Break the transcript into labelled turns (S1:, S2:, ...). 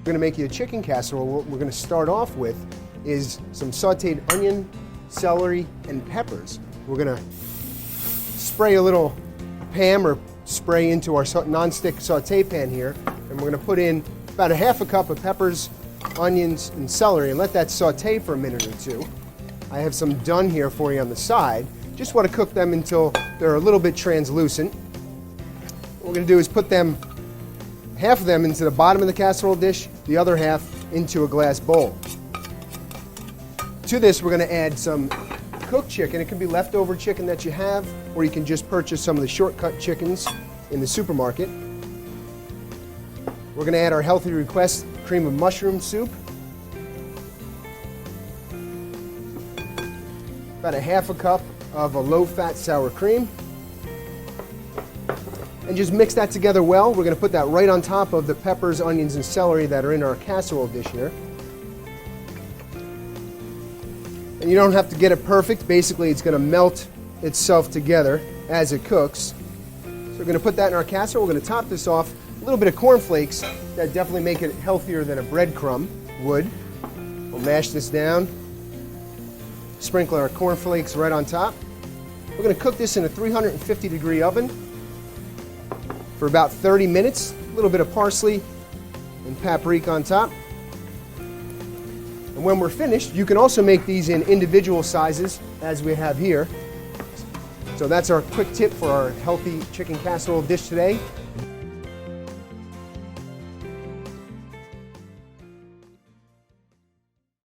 S1: we're going to make you a chicken casserole. What we're going to start off with is some sauteed onion, celery, and peppers. We're going to spray a little Pam or spray into our non-stick saute pan here, and we're going to put in about a half a cup of peppers, onions, and celery and let that saute for a minute or two. I have some done here for you on the side. Just want to cook them until they're a little bit translucent. What we're going to do is put them, half of them into the bottom of the casserole dish, the other half into a glass bowl. To this we're going to add some cooked chicken. It can be leftover chicken that you have, or you can just purchase some of the shortcut chickens in the supermarket. We're going to add our healthy request cream of mushroom soup. About a half a cup of a low-fat sour cream. And just mix that together well. We're going to put that right on top of the peppers, onions, and celery that are in our casserole dish here. And you don't have to get it perfect. Basically, it's going to melt itself together as it cooks. So we're going to put that in our casserole. We're going to top this off with a little bit of cornflakes that definitely make it healthier than a breadcrumb would. We'll mash this down. Sprinkle our cornflakes right on top. We're going to cook this in a 350-degree oven for about 30 minutes. A little bit of parsley and paprika on top. And when we're finished, you can also make these in individual sizes, as we have here. So that's our quick tip for our healthy chicken casserole dish today.